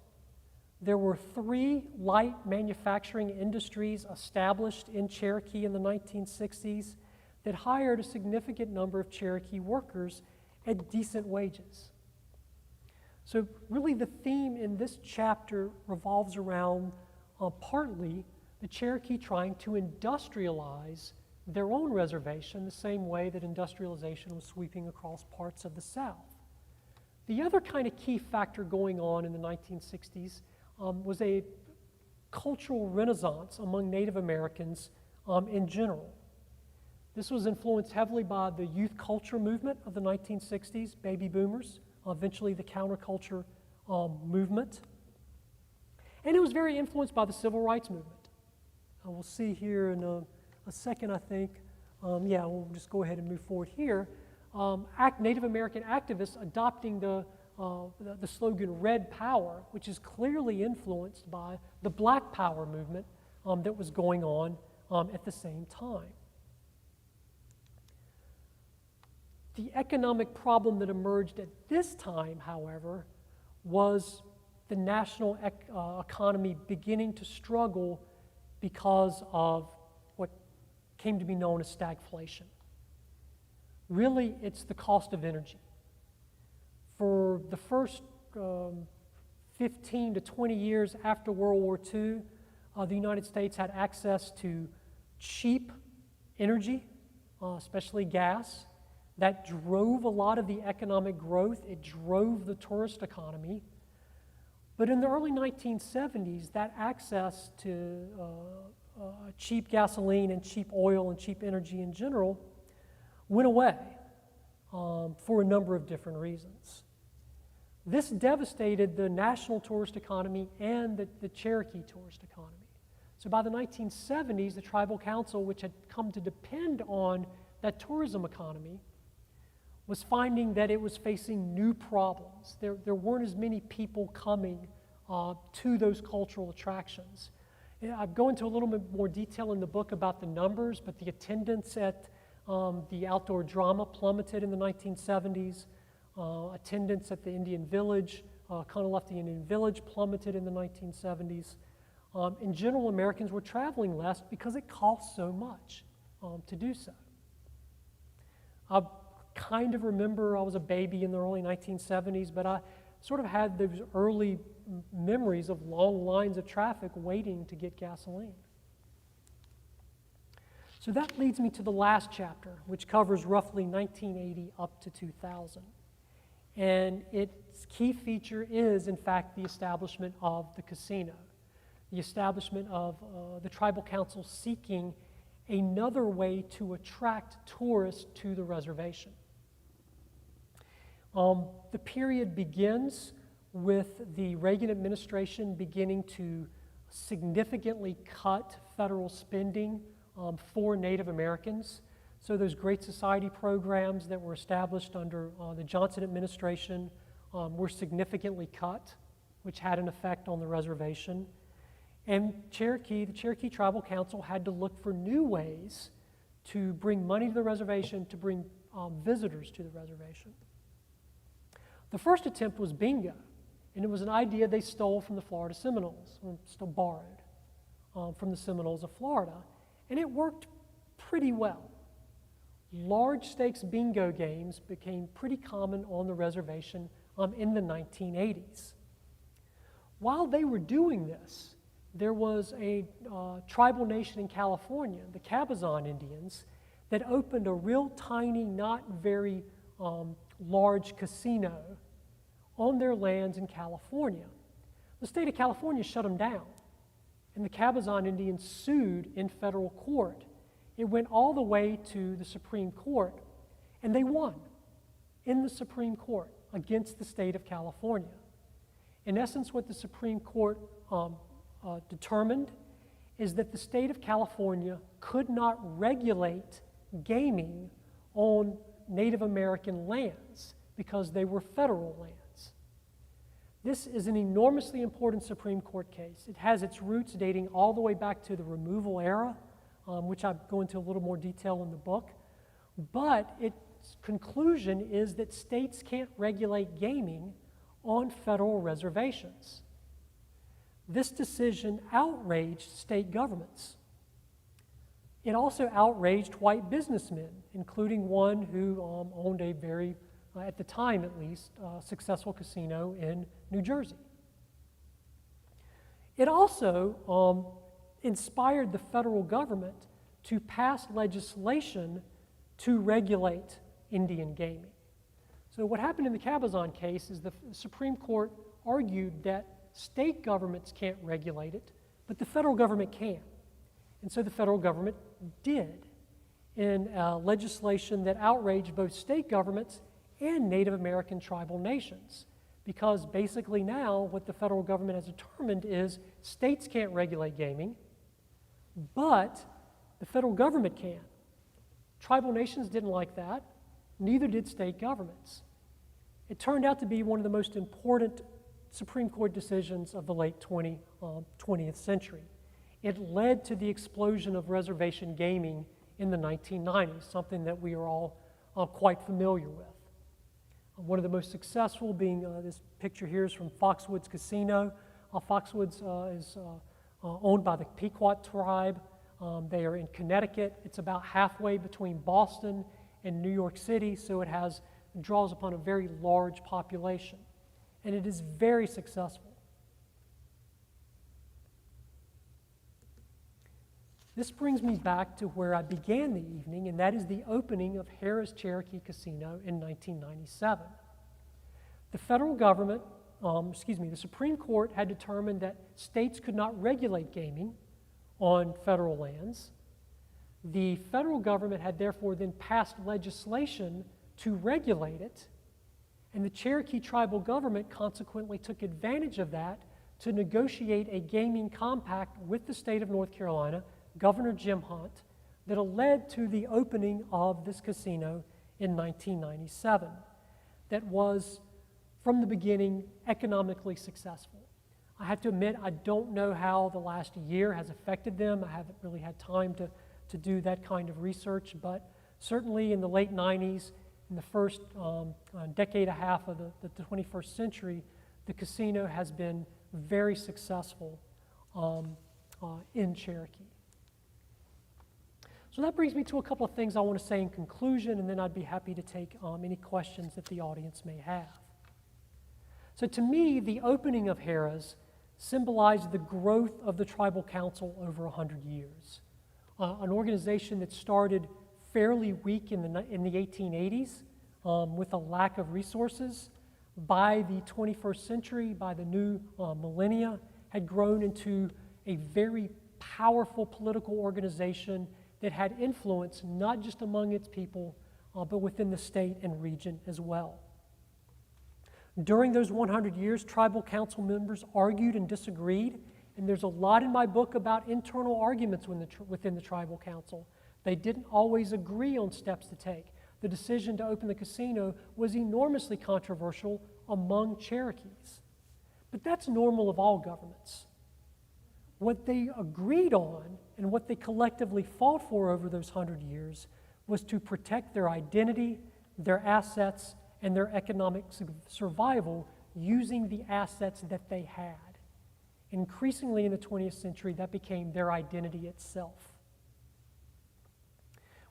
B: There were 3 light manufacturing industries established in Cherokee in the 1960s that hired a significant number of Cherokee workers at decent wages. So really the theme in this chapter revolves around partly the Cherokee trying to industrialize their own reservation the same way that industrialization was sweeping across parts of the South. The other kind of key factor going on in the 1960s was a cultural renaissance among Native Americans in general. This was influenced heavily by the youth culture movement of the 1960s, baby boomers, eventually the counterculture movement. And it was very influenced by the civil rights movement. We'll see here in a second, I think. We'll just go ahead and move forward here. Native American activists adopting the the slogan Red Power, which is clearly influenced by the Black Power movement that was going on at the same time. The economic problem that emerged at this time, however, was the national economy beginning to struggle because of what came to be known as stagflation. Really, it's the cost of energy. For the first 15 to 20 years after World War II, the United States had access to cheap energy, especially gas. That drove a lot of the economic growth. It drove the tourist economy. But in the early 1970s, that access to cheap gasoline and cheap oil and cheap energy in general went away for a number of different reasons. This devastated the national tourist economy and the Cherokee tourist economy. So by the 1970s, the Tribal Council, which had come to depend on that tourism economy, was finding that it was facing new problems. There weren't as many people coming to those cultural attractions. I go into a little bit more detail in the book about the numbers, but the attendance at the outdoor drama plummeted in the 1970s. Attendance at the Indian Village, Kahnawake Indian Village plummeted in the 1970s. In general, Americans were traveling less because it cost so much to do so. I kind of remember I was a baby in the early 1970s, but I sort of had those early memories of long lines of traffic waiting to get gasoline. So that leads me to the last chapter, which covers roughly 1980 up to 2000. And its key feature is, in fact, the establishment of the casino, the establishment of the Tribal Council seeking another way to attract tourists to the reservation. The period begins with the Reagan administration beginning to significantly cut federal spending for Native Americans. So those Great Society programs that were established under the Johnson administration were significantly cut, which had an effect on the reservation. And the Cherokee Tribal Council had to look for new ways to bring money to the reservation, to bring visitors to the reservation. The first attempt was bingo, and it was an idea they stole from the Florida Seminoles, or still borrowed from the Seminoles of Florida, and it worked pretty well. Large stakes bingo games became pretty common on the reservation in the 1980s. While they were doing this, there was a tribal nation in California, the Cabazon Indians, that opened a real tiny, not very large casino on their lands in California. The state of California shut them down, and the Cabazon Indians sued in federal court. It went all the way to the Supreme Court, and they won in the Supreme Court against the state of California. In essence, what the Supreme Court determined is that the state of California could not regulate gaming on Native American lands because they were federal lands. This is an enormously important Supreme Court case. It has its roots dating all the way back to the removal era, which I go into a little more detail in the book. But its conclusion is that states can't regulate gaming on federal reservations. This decision outraged state governments. It also outraged white businessmen, including one who owned a very, at the time at least, successful casino in New Jersey. It also inspired the federal government to pass legislation to regulate Indian gaming. So what happened in the Cabazon case is the Supreme Court argued that state governments can't regulate it, but the federal government can. And so the federal government did in legislation that outraged both state governments and Native American tribal nations. Because basically now what the federal government has determined is states can't regulate gaming, but the federal government can. Tribal nations didn't like that, neither did state governments. It turned out to be one of the most important Supreme Court decisions of the late 20th century. It led to the explosion of reservation gaming in the 1990s, something that we are all quite familiar with. One of the most successful being this picture here is from Foxwoods Casino. Foxwoods is owned by the Pequot tribe. They are in Connecticut. It's about halfway between Boston and New York City, so it draws upon a very large population. And it is very successful. This brings me back to where I began the evening, and that is the opening of Harrah's Cherokee Casino in 1997. The federal government, the Supreme Court had determined that states could not regulate gaming on federal lands. The federal government had therefore then passed legislation to regulate it, and the Cherokee tribal government consequently took advantage of that to negotiate a gaming compact with the state of North Carolina, Governor Jim Hunt, that led to the opening of this casino in 1997 that was, from the beginning, economically successful. I have to admit, I don't know how the last year has affected them. I haven't really had time to do that kind of research, but certainly in the late 90s, in the first decade and a half of the 21st century, the casino has been very successful in Cherokee. So that brings me to a couple of things I want to say in conclusion, and then I'd be happy to take any questions that the audience may have. So to me, the opening of Harrah's symbolized the growth of the Tribal Council over 100 years. An organization that started fairly weak in the 1880s with a lack of resources, by the 21st century, by the new millennia, had grown into a very powerful political organization that had influence not just among its people, but within the state and region as well. During those 100 years, tribal council members argued and disagreed, and there's a lot in my book about internal arguments within the tribal council. They didn't always agree on steps to take. The decision to open the casino was enormously controversial among Cherokees. But that's normal of all governments. What they agreed on and what they collectively fought for over those 100 years was to protect their identity, their assets, and their economic survival using the assets that they had. Increasingly in the 20th century, that became their identity itself.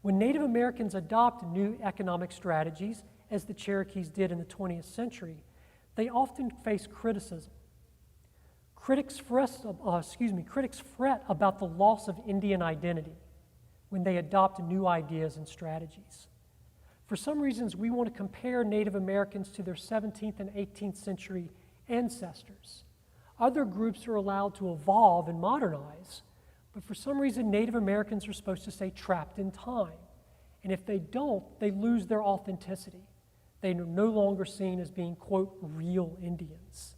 B: When Native Americans adopt new economic strategies, as the Cherokees did in the 20th century, they often face criticism. Critics fret about the loss of Indian identity when they adopt new ideas and strategies. For some reasons, we want to compare Native Americans to their 17th and 18th century ancestors. Other groups are allowed to evolve and modernize, but for some reason, Native Americans are supposed to stay trapped in time. And if they don't, they lose their authenticity. They are no longer seen as being, quote, real Indians.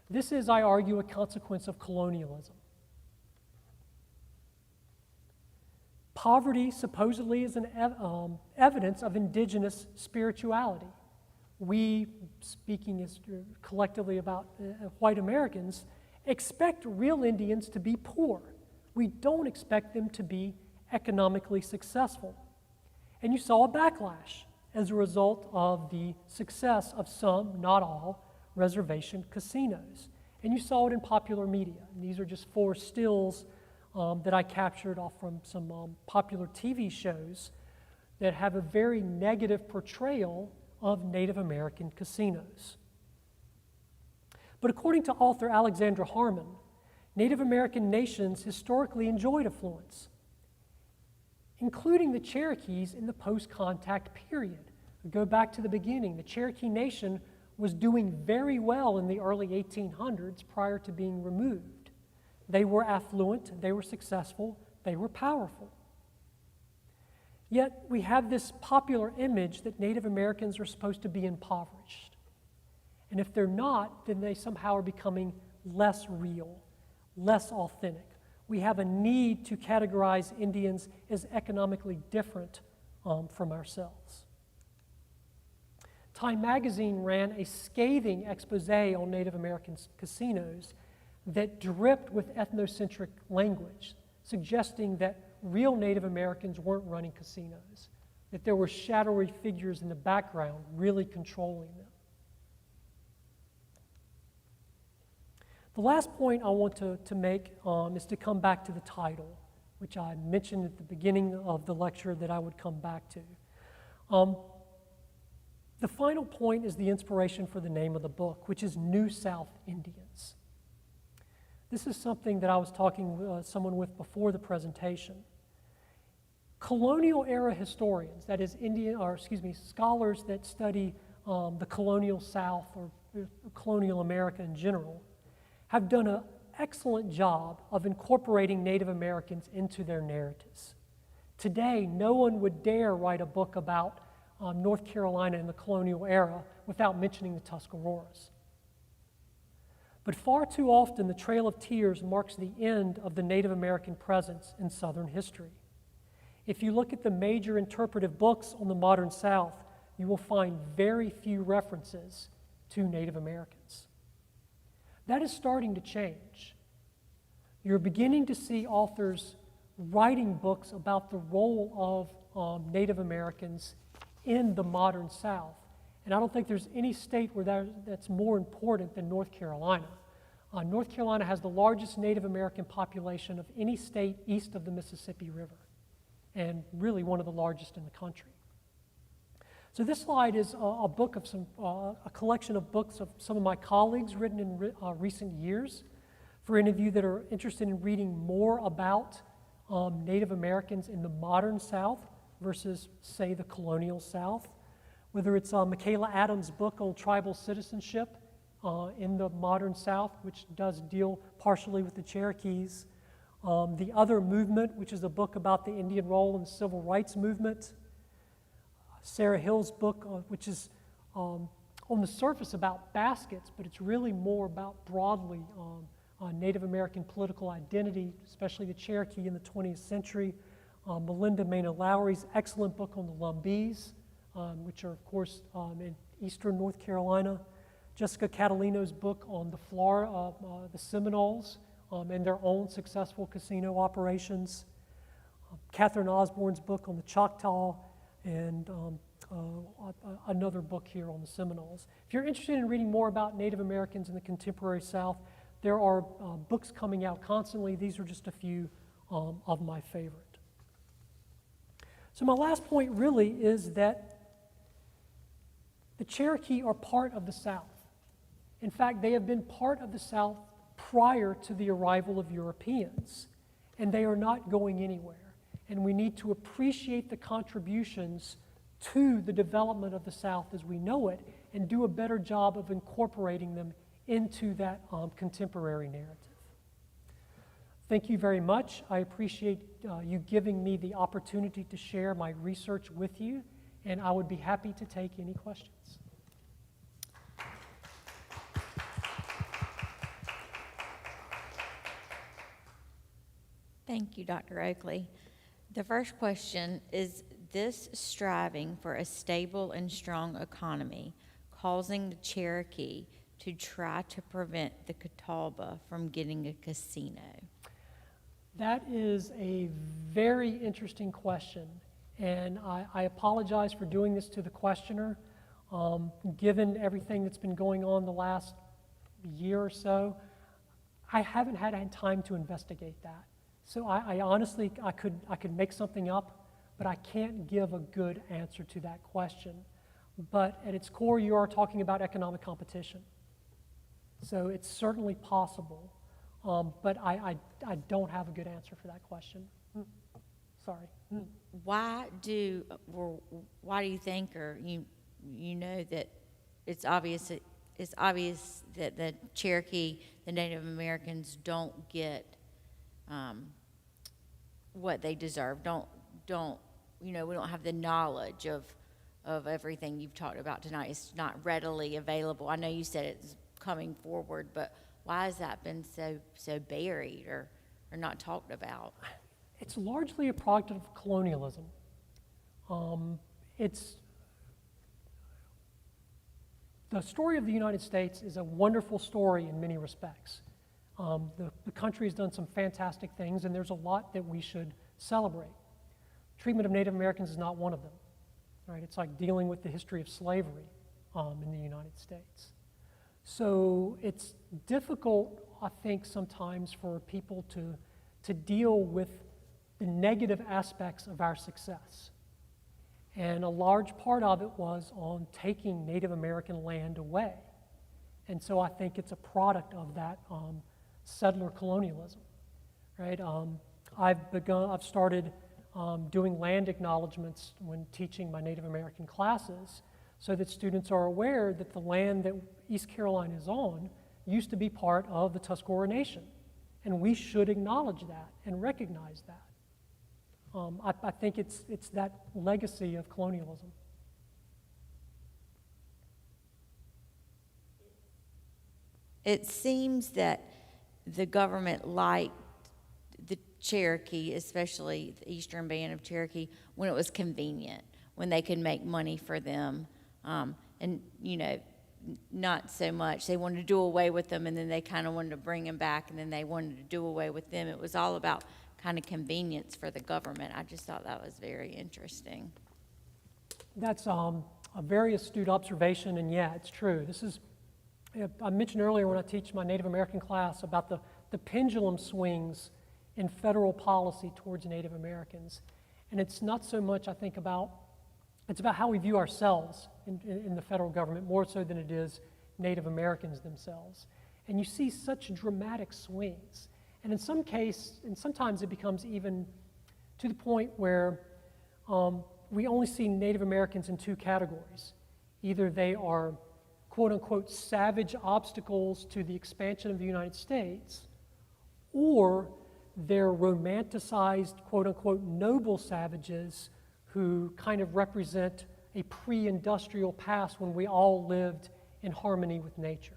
B: This is, I argue, a consequence of colonialism. Poverty supposedly is an evidence of indigenous spirituality. We, speaking collectively about white Americans, expect real Indians to be poor. We don't expect them to be economically successful. And you saw a backlash as a result of the success of some, not all, reservation casinos. And you saw it in popular media. And these are just 4 stills that I captured off from some popular TV shows that have a very negative portrayal of Native American casinos. But according to author Alexandra Harmon, Native American nations historically enjoyed affluence, including the Cherokees in the post-contact period. Go back to the beginning. The Cherokee Nation was doing very well in the early 1800s prior to being removed. They were affluent, they were successful, they were powerful. Yet we have this popular image that Native Americans are supposed to be impoverished. And if they're not, then they somehow are becoming less real, less authentic. We have a need to categorize Indians as economically different from ourselves. Time magazine ran a scathing expose on Native American casinos that dripped with ethnocentric language, suggesting that real Native Americans weren't running casinos, that there were shadowy figures in the background really controlling them. The last point I want to make is to come back to the title, which I mentioned at the beginning of the lecture that I would come back to. The final point is the inspiration for the name of the book, which is New South Indians. This is something that I was talking with someone with before the presentation. Colonial era historians, that is scholars that study the colonial South or colonial America in general, have done an excellent job of incorporating Native Americans into their narratives. Today, no one would dare write a book about North Carolina in the colonial era without mentioning the Tuscaroras. But far too often, the Trail of Tears marks the end of the Native American presence in Southern history. If you look at the major interpretive books on the modern South, you will find very few references to Native Americans. That is starting to change. You're beginning to see authors writing books about the role of Native Americans in the modern South. And I don't think there's any state where that's more important than North Carolina. North Carolina has the largest Native American population of any state east of the Mississippi River, and really one of the largest in the country. So this slide is a collection of books of some of my colleagues written in recent years. For any of you that are interested in reading more about Native Americans in the modern South versus, say, the colonial South, whether it's Michaela Adams' book on tribal citizenship in the modern South, which does deal partially with the Cherokees, The Other Movement, which is a book about the Indian role in the civil rights movement, Sarah Hill's book, which is on the surface about baskets, but it's really more about broadly Native American political identity, especially the Cherokee in the 20th century. Melinda Maynard Lowry's excellent book on the Lumbees, which are, of course, in eastern North Carolina. Jessica Catalino's book on the Seminoles and their own successful casino operations. Catherine Osborne's book on the Choctaw, and another book here on the Seminoles. If you're interested in reading more about Native Americans in the contemporary South, there are books coming out constantly. These are just a few of my favorite. So my last point really is that the Cherokee are part of the South. In fact, they have been part of the South prior to the arrival of Europeans, and they are not going anywhere. And we need to appreciate the contributions to the development of the South as we know it, and do a better job of incorporating them into that contemporary narrative. Thank you very much. I appreciate you giving me the opportunity to share my research with you, and I would be happy to take any questions.
C: Thank you, Dr. Oakley. The first question is this striving for a stable and strong economy causing the Cherokee to try to prevent the Catawba from getting a casino?
B: That is a very interesting question, and I apologize for doing this to the questioner. Given everything that's been going on the last year or so, I haven't had time to investigate that. So I honestly, I could make something up, but I can't give a good answer to that question. But at its core, you are talking about economic competition. So it's certainly possible, but I don't have a good answer for that question. Sorry.
C: Why do you think, or you know that it's obvious that the Cherokee, the Native Americans, don't get what they deserve. We don't have the knowledge of everything you've talked about tonight. It's not readily available. I know you said it's coming forward, but why has that been so buried or not talked about?
B: It's largely a product of colonialism. It's The story of the United States is a wonderful story in many respects. The country has done some fantastic things, and there's a lot that we should celebrate. Treatment of Native Americans is not one of them. Right? It's like dealing with the history of slavery in the United States. So it's difficult, I think, sometimes for people to deal with the negative aspects of our success. And a large part of it was on taking Native American land away. And so I think it's a product of that settler colonialism, right? I've started doing land acknowledgments when teaching my Native American classes so that students are aware that the land that East Carolina is on used to be part of the Tuscarora Nation. And we should acknowledge that and recognize that. I think it's that legacy of colonialism.
C: It seems that the government liked the Cherokee, especially the Eastern Band of Cherokee, when it was convenient, when they could make money for them. And, you know, not so much. They wanted to do away with them, and then they kind of wanted to bring them back, and then they wanted to do away with them. It was all about kind of convenience for the government. I just thought that was very interesting.
B: That's a very astute observation, and yeah, it's true. This is, I mentioned earlier when I teach my Native American class about the pendulum swings in federal policy towards Native Americans. And it's not so much, I think, it's about how we view ourselves in the federal government, more so than it is Native Americans themselves. And you see such dramatic swings. And in some cases, and sometimes it becomes even to the point where we only see Native Americans in two categories. Either they are, quote unquote, savage obstacles to the expansion of the United States, or they're romanticized, quote unquote, noble savages who kind of represent a pre-industrial past when we all lived in harmony with nature.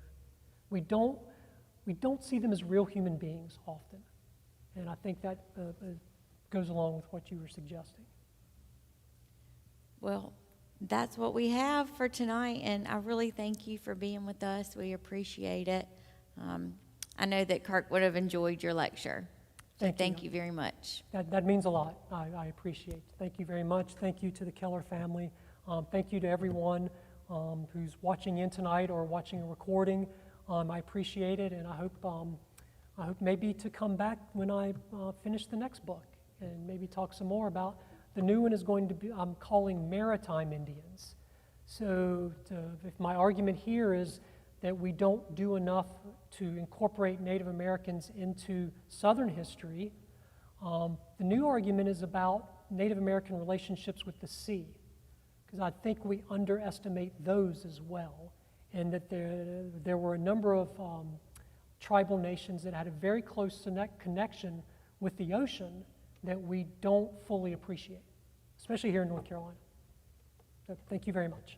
B: We don't see them as real human beings often. And I think that goes along with what you were suggesting.
C: Well, that's what we have for tonight, and I really thank you for being with us. We appreciate it. I know that Kirk would have enjoyed your lecture. So thank you very much.
B: That means a lot. I appreciate it. Thank you very much. Thank you to the Keller family. Thank you to everyone who's watching in tonight or watching a recording. I appreciate it, and I hope maybe to come back when I finish the next book and maybe talk some more about the new one is going to be, I'm calling Maritime Indians. So if my argument here is that we don't do enough to incorporate Native Americans into Southern history, the new argument is about Native American relationships with the sea, because I think we underestimate those as well, and that there were a number of tribal nations that had a very close connection with the ocean that we don't fully appreciate, especially here in North Carolina. So thank you very much.